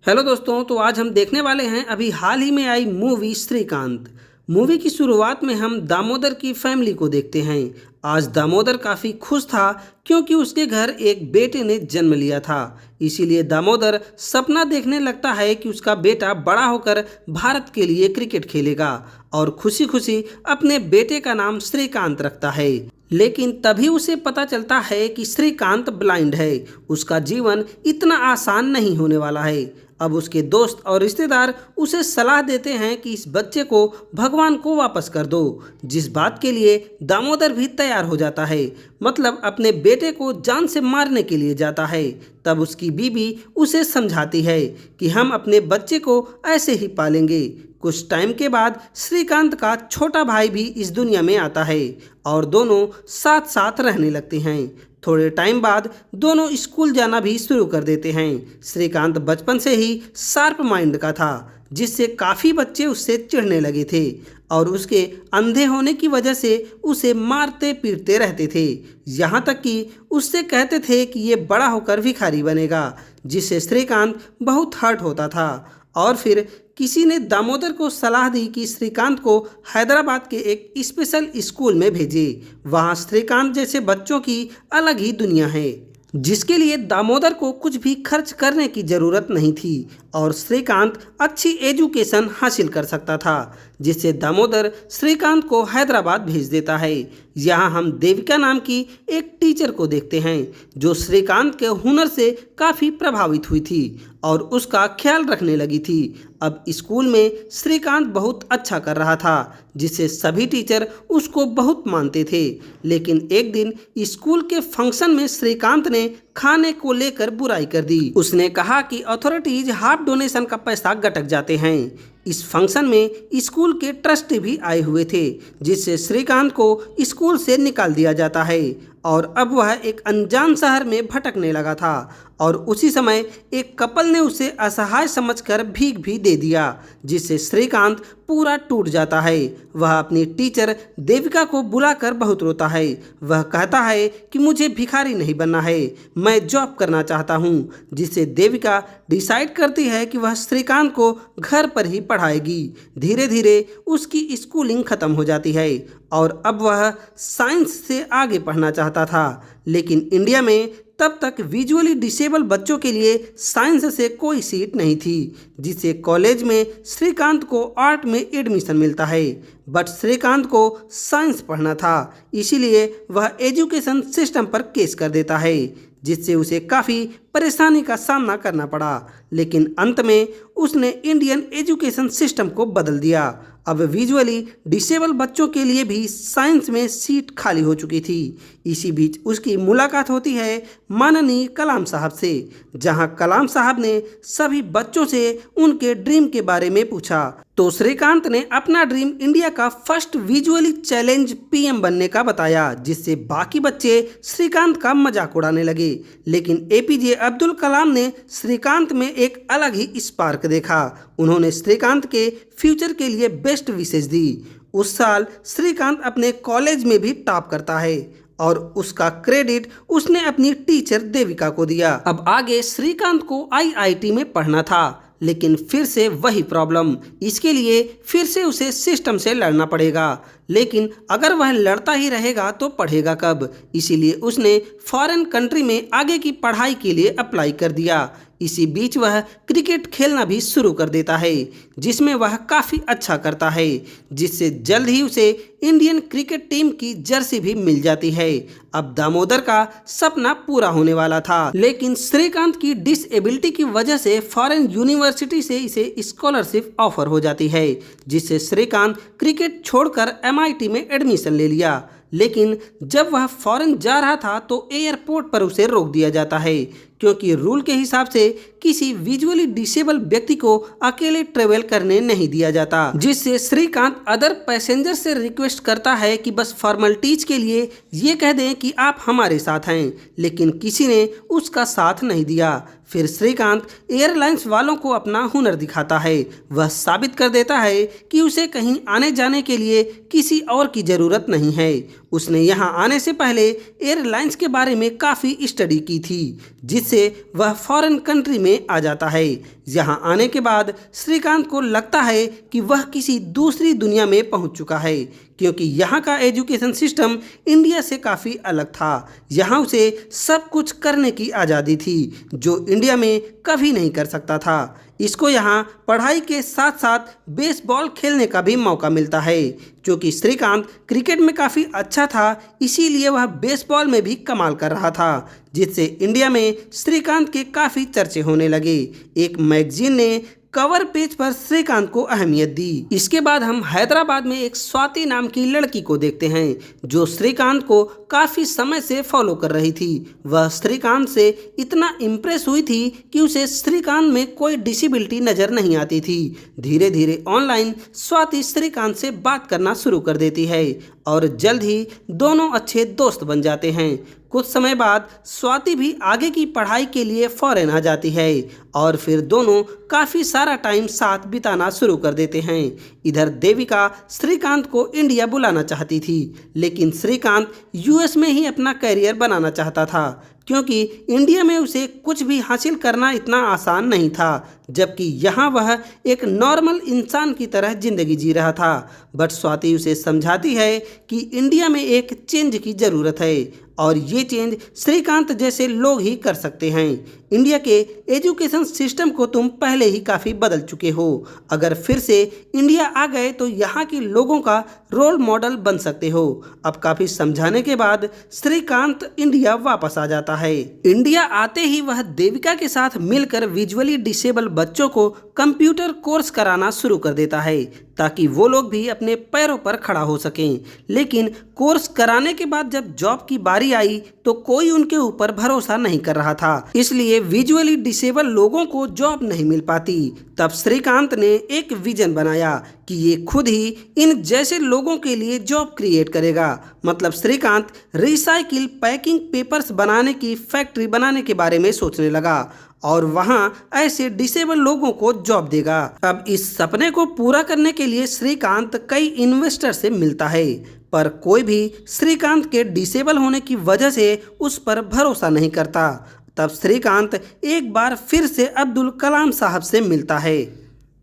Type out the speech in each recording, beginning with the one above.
Hello दोस्तों, तो आज हम देखने वाले हैं अभी हाल ही में आई मूवी श्रीकांत। मूवी की शुरुआत में हम दामोदर की फैमिली को देखते हैं। आज दामोदर काफ़ी खुश था क्योंकि उसके घर एक बेटे ने जन्म लिया था। इसीलिए दामोदर सपना देखने लगता है कि उसका बेटा बड़ा होकर भारत के लिए क्रिकेट खेलेगा और खुशी खुशी अपने बेटे का नाम श्रीकांत रखता है। लेकिन तभी उसे पता चलता है कि श्रीकांत ब्लाइंड है। उसका जीवन इतना आसान नहीं होने वाला है। अब उसके दोस्त और रिश्तेदार उसे सलाह देते हैं कि इस बच्चे को भगवान को वापस कर दो, जिस बात के लिए दामोदर भी तैयार हो जाता है। मतलब अपने बेटे को जान से मारने के लिए जाता है। तब उसकी बीबी उसे समझाती है कि हम अपने बच्चे को ऐसे ही पालेंगे। कुछ टाइम के बाद श्रीकांत का छोटा भाई भी इस दुनिया में आता है और दोनों साथ साथ रहने लगते हैं। थोड़े टाइम बाद दोनों स्कूल जाना भी शुरू कर देते हैं। श्रीकांत बचपन से ही शार्प माइंड का था, जिससे काफ़ी बच्चे उससे चिढ़ने लगे थे और उसके अंधे होने की वजह से उसे मारते पीटते रहते थे। यहाँ तक कि उससे कहते थे कि ये बड़ा होकर भिखारी बनेगा, जिससे श्रीकांत बहुत हर्ट होता था। और फिर किसी ने दामोदर को सलाह दी कि श्रीकांत को हैदराबाद के एक स्पेशल स्कूल में भेजे। वहाँ श्रीकांत जैसे बच्चों की अलग ही दुनिया है, जिसके लिए दामोदर को कुछ भी खर्च करने की ज़रूरत नहीं थी और श्रीकांत अच्छी एजुकेशन हासिल कर सकता था, जिससे दामोदर श्रीकांत को हैदराबाद भेज देता है। यहाँ हम देविका नाम की एक टीचर को देखते हैं जो श्रीकांत के हुनर से काफ़ी प्रभावित हुई थी और उसका ख्याल रखने लगी थी। अब स्कूल में श्रीकांत बहुत अच्छा कर रहा था, जिससे सभी टीचर उसको बहुत मानते थे। लेकिन एक दिन स्कूल के फंक्शन में श्रीकांत ने खाने को लेकर बुराई कर दी। उसने कहा कि अथॉरिटीज हाफ डोनेशन का पैसा गटक जाते हैं। इस फंक्शन में स्कूल के ट्रस्टी भी आए हुए थे, जिससे श्रीकांत को स्कूल से निकाल दिया जाता है और अब वह एक अनजान शहर में भटकने लगा था। और उसी समय एक कपल ने उसे असहाय समझकर भीख भी दे दिया, जिससे श्रीकांत पूरा टूट जाता है। वह अपनी टीचर देविका को बुलाकर बहुत रोता है। वह कहता है कि मुझे भिखारी नहीं बनना है, मैं जॉब करना चाहता हूँ, जिससे देविका डिसाइड करती है कि वह श्रीकांत को घर पर ही पढ़ाएगी। धीरे धीरे उसकी स्कूलिंग खत्म हो जाती है और अब वह साइंस से आगे पढ़ना चाहता था। लेकिन इंडिया में तब तक विजुअली डिसेबल बच्चों के लिए साइंस से कोई सीट नहीं थी, जिससे कॉलेज में श्रीकांत को आर्ट में एडमिशन मिलता है। बट श्रीकांत को साइंस पढ़ना था, इसीलिए वह एजुकेशन सिस्टम पर केस कर देता है, जिससे उसे काफ़ी परेशानी का सामना करना पड़ा। लेकिन अंत में उसने इंडियन एजुकेशन सिस्टम को बदल दिया। अब विजुअली डिसेबल बच्चों के लिए भी साइंस में सीट खाली हो चुकी थी। इसी बीच उसकी मुलाकात होती है माननीय कलाम साहब से, जहां कलाम साहब ने सभी बच्चों से उनके ड्रीम के बारे में पूछा। तो श्रीकांत ने अपना ड्रीम इंडिया का फर्स्ट विजुअली चैलेंज पीएम बनने का बताया, जिससे बाकी बच्चे श्रीकांत का मजाक उड़ाने लगे। लेकिन एपीजे अब्दुल कलाम ने श्रीकांत में एक अलग ही स्पार्क देखा। उन्होंने श्रीकांत के फ्यूचर के लिए बेस्ट विशेष दी। उस साल श्रीकांत अपने कॉलेज में भी टॉप करता है और उसका क्रेडिट उसने अपनी टीचर देविका को दिया। अब आगे श्रीकांत को आईआईटी में पढ़ना था, लेकिन फिर से वही प्रॉब्लम। इसके लिए फिर से उसे सिस्टम से लड़ना पड़ेगा। लेकिन अगर वह लड़ता ही रहेगा तो पढ़ेगा कब? इसीलिए उसने फॉरेन कंट्री में आगे की पढ़ाई के लिए अप्लाई कर दिया। इसी बीच वह क्रिकेट खेलना भी शुरू कर देता है, जिसमें वह काफ़ी अच्छा करता है, जिससे जल्द ही उसे इंडियन क्रिकेट टीम की जर्सी भी मिल जाती है। अब दामोदर का सपना पूरा होने वाला था, लेकिन श्रीकांत की डिसेबिलिटी की वजह से फॉरेन यूनिवर्सिटी से इसे स्कॉलरशिप ऑफर हो जाती है, जिससे श्रीकांत क्रिकेट छोड़कर एमआईटी में एडमिशन ले लिया। लेकिन जब वह फॉरेन जा रहा था तो एयरपोर्ट पर उसे रोक दिया जाता है, क्योंकि रूल के हिसाब से किसी विजुअली डिसेबल व्यक्ति को अकेले ट्रेवल करने नहीं दिया जाता, जिससे श्रीकांत अदर पैसेंजर से रिक्वेस्ट करता है कि बस फॉर्मेलिटीज के लिए ये कह दें कि आप हमारे साथ हैं। लेकिन किसी ने उसका साथ नहीं दिया। फिर श्रीकांत एयरलाइंस वालों को अपना हुनर दिखाता है। वह साबित कर देता है कि उसे कहीं आने जाने के लिए किसी और की ज़रूरत नहीं है। उसने यहाँ आने से पहले एयरलाइंस के बारे में काफ़ी स्टडी की थी, जिससे वह फॉरेन कंट्री में आ जाता है। यहाँ आने के बाद श्रीकांत को लगता है कि वह किसी दूसरी दुनिया में पहुंच चुका है, क्योंकि यहाँ का एजुकेशन सिस्टम इंडिया से काफ़ी अलग था। यहाँ उसे सब कुछ करने की आज़ादी थी जो इंडिया में कभी नहीं कर सकता था। इसको यहाँ पढ़ाई के साथ साथ बेसबॉल खेलने का भी मौका मिलता है। क्योंकि श्रीकांत क्रिकेट में काफ़ी अच्छा था, इसीलिए वह बेसबॉल में भी कमाल कर रहा था, जिससे इंडिया में श्रीकांत के काफ़ी चर्चे होने लगे। एक मैगजीन ने कवर पेज पर श्रीकांत को अहमियत दी। इसके बाद हम हैदराबाद में एक स्वाति नाम की लड़की को देखते हैं जो श्रीकांत को काफ़ी समय से फॉलो कर रही थी। वह श्रीकांत से इतना इम्प्रेस हुई थी कि उसे श्रीकांत में कोई डिसेबिलिटी नज़र नहीं आती थी। धीरे धीरे ऑनलाइन स्वाति श्रीकांत से बात करना शुरू कर देती है और जल्द ही दोनों अच्छे दोस्त बन जाते हैं। कुछ समय बाद स्वाति भी आगे की पढ़ाई के लिए फॉरेन आ जाती है और फिर दोनों काफ़ी सारा टाइम साथ बिताना शुरू कर देते हैं। इधर देविका श्रीकांत को इंडिया बुलाना चाहती थी, लेकिन श्रीकांत यूएस में ही अपना करियर बनाना चाहता था, क्योंकि इंडिया में उसे कुछ भी हासिल करना इतना आसान नहीं था, जबकि यहाँ वह एक नॉर्मल इंसान की तरह ज़िंदगी जी रहा था। बट स्वाति उसे समझाती है कि इंडिया में एक चेंज की ज़रूरत है और ये चेंज श्रीकांत जैसे लोग ही कर सकते हैं। इंडिया के एजुकेशन सिस्टम को तुम पहले ही काफ़ी बदल चुके हो, अगर फिर से इंडिया आ गए तो यहाँ के लोगों का रोल मॉडल बन सकते हो। अब काफ़ी समझाने के बाद श्रीकांत इंडिया वापस आ जाता है। इंडिया आते ही वह देविका के साथ मिलकर विजुअली डिसेबल बच्चों को कंप्यूटर कोर्स कराना शुरू कर देता है ताकि वो लोग भी अपने पैरों पर खड़ा हो सकें। लेकिन कोर्स कराने के बाद जब जॉब की बारी आई तो कोई उनके ऊपर भरोसा नहीं कर रहा था, इसलिए विजुअली डिसेबल लोगों को जॉब नहीं मिल पाती। तब श्रीकांत ने एक विजन बनाया कि ये खुद ही इन जैसे लोगों के लिए जॉब क्रिएट करेगा। मतलब श्रीकांत रिसाइकिल पैकिंग पेपर्स बनाने की फैक्ट्री बनाने के बारे में सोचने लगा और वहां ऐसे डिसेबल लोगों को जॉब देगा। अब इस सपने को पूरा करने के लिए श्रीकांत कई इन्वेस्टर से मिलता है, पर कोई भी श्रीकांत के डिसेबल होने की वजह से उस पर भरोसा नहीं करता। तब श्रीकांत एक बार फिर से अब्दुल कलाम साहब से मिलता है,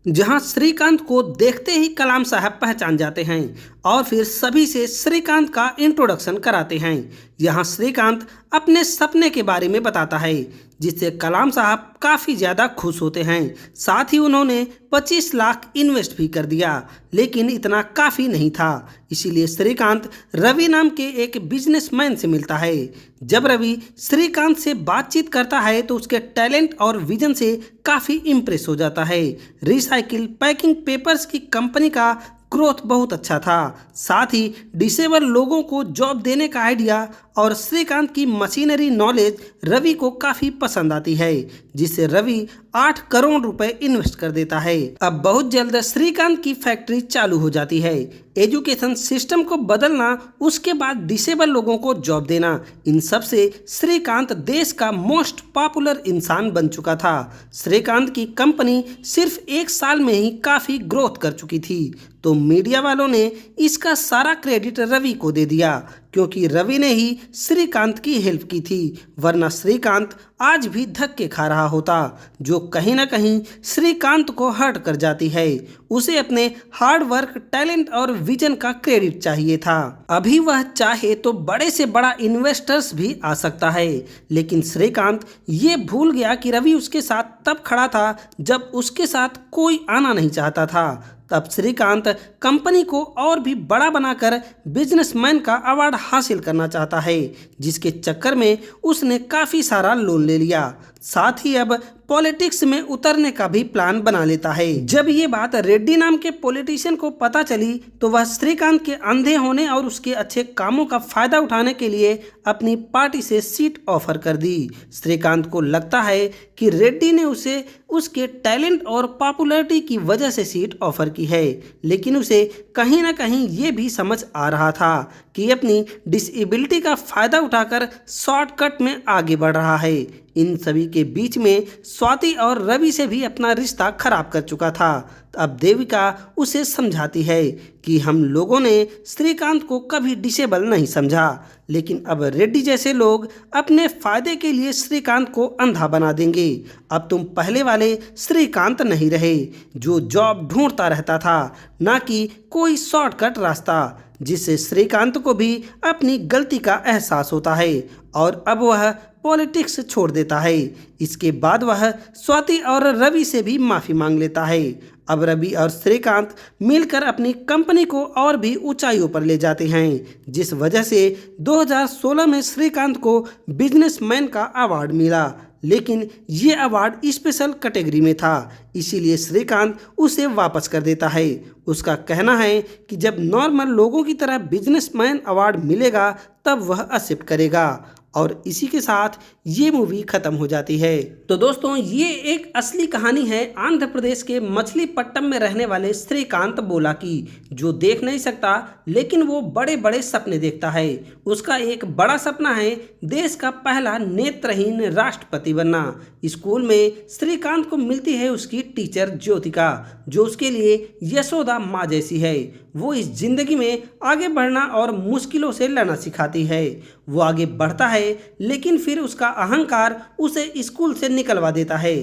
जहां श्रीकांत को देखते ही कलाम साहब पहचान जाते हैं और फिर सभी से श्रीकांत का इंट्रोडक्शन कराते हैं। यहाँ श्रीकांत अपने सपने के बारे में बताता है, जिससे कलाम साहब काफ़ी ज़्यादा खुश होते हैं। साथ ही उन्होंने 25 लाख इन्वेस्ट भी कर दिया, लेकिन इतना काफ़ी नहीं था। इसीलिए श्रीकांत रवि नाम के एक बिजनेसमैन से मिलता है। जब रवि श्रीकांत से बातचीत करता है तो उसके टैलेंट और विजन से काफ़ी इम्प्रेस हो जाता है। रिसाइकिल पैकिंग पेपर्स की कंपनी का ग्रोथ बहुत अच्छा था, साथ ही डिसेबल लोगों को जॉब देने का आइडिया और श्रीकांत की मशीनरी नॉलेज रवि को काफ़ी पसंद आती है, जिससे रवि 8 करोड़ रुपए इन्वेस्ट कर देता है। अब बहुत जल्द श्रीकांत की फैक्ट्री चालू हो जाती है। एजुकेशन सिस्टम को बदलना, उसके बाद डिसेबल लोगों को जॉब देना, इन सब से श्रीकांत देश का मोस्ट पॉपुलर इंसान बन चुका था। श्रीकांत की कंपनी सिर्फ 1 साल में ही काफ़ी ग्रोथ कर चुकी थी, तो मीडिया वालों ने इसका सारा क्रेडिट रवि को दे दिया, क्योंकि रवि ने ही श्रीकांत की हेल्प की थी, वरना श्रीकांत आज भी धक्के खा रहा होता, जो कहीं ना कहीं श्रीकांत को हर्ट कर जाती है। उसे अपने हार्ड वर्क, टैलेंट और विजन का क्रेडिट चाहिए था। अभी वह चाहे तो बड़े से बड़ा इन्वेस्टर्स भी आ सकता है, लेकिन श्रीकांत ये भूल गया कि रवि उसके साथ तब खड़ा था जब उसके साथ कोई आना नहीं चाहता था। तब श्रीकांत कंपनी को और भी बड़ा बनाकर बिजनेसमैन का अवार्ड हासिल करना चाहता है, जिसके चक्कर में उसने काफ़ी सारा लोन ले लिया। साथ ही अब पॉलिटिक्स में उतरने का भी प्लान बना लेता है। जब ये बात रेड्डी नाम के पॉलिटिशियन को पता चली तो वह श्रीकांत के अंधे होने और उसके अच्छे कामों का फायदा उठाने के लिए अपनी पार्टी से सीट ऑफर कर दी। श्रीकांत को लगता है कि रेड्डी ने उसे उसके टैलेंट और पॉपुलैरिटी की वजह से सीट ऑफर की है, लेकिन उसे कहीं ना कहीं ये भी समझ आ रहा था कि अपनी डिसेबिलिटी का फ़ायदा उठाकर शॉर्टकट में आगे बढ़ रहा है। इन सभी के बीच में स्वाति और रवि से भी अपना रिश्ता खराब कर चुका था। अब देविका उसे समझाती है कि हम लोगों ने श्रीकांत को कभी डिसेबल नहीं समझा, लेकिन अब रेड्डी जैसे लोग अपने फायदे के लिए श्रीकांत को अंधा बना देंगे। अब तुम पहले वाले श्रीकांत नहीं रहे जो जॉब ढूंढता रहता था, ना कि कोई शॉर्टकट रास्ता, जिससे श्रीकांत को भी अपनी गलती का एहसास होता है और अब वह पॉलिटिक्स छोड़ देता है। इसके बाद वह स्वाति और रवि से भी माफ़ी मांग लेता है। अब रवि और श्रीकांत मिलकर अपनी कंपनी को और भी ऊंचाइयों पर ले जाते हैं, जिस वजह से 2016 में श्रीकांत को बिजनेसमैन का अवार्ड मिला, लेकिन ये अवार्ड स्पेशल कैटेगरी में था, इसीलिए श्रीकांत उसे वापस कर देता है। उसका कहना है कि जब नॉर्मल लोगों की तरह बिजनेसमैन अवार्ड मिलेगा तब वह एक्सेप्ट करेगा। और इसी के साथ ये मूवी खत्म हो जाती है। तो दोस्तों, ये एक असली कहानी है आंध्र प्रदेश के मछलीपट्टनम में रहने वाले श्रीकांत बोला की, जो देख नहीं सकता लेकिन वो बड़े बड़े सपने देखता है। उसका एक बड़ा सपना है देश का पहला नेत्रहीन राष्ट्रपति बनना। स्कूल में श्रीकांत को मिलती है उसकी टीचर ज्योतिका, जो उसके लिए यशोदा माँ जैसी है। वो इस जिंदगी में आगे बढ़ना और मुश्किलों से लड़ना सिखाती है। वो आगे बढ़ता है लेकिन फिर उसका अहंकार उसे स्कूल से निकलवा देता है।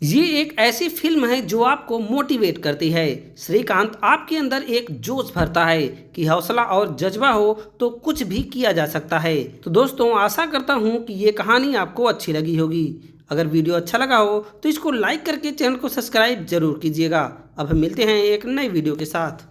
ये एक ऐसी फिल्म है जो आपको मोटिवेट करती है। श्रीकांत आपके अंदर एक जोश भरता है कि हौसला और जज्बा हो तो कुछ भी किया जा सकता है। तो दोस्तों, आशा करता हूँ कि ये कहानी आपको अच्छी लगी होगी। अगर वीडियो अच्छा लगा हो तो इसको लाइक करके चैनल को सब्सक्राइब जरूर कीजिएगा। अब हम मिलते हैं एक नई वीडियो के साथ।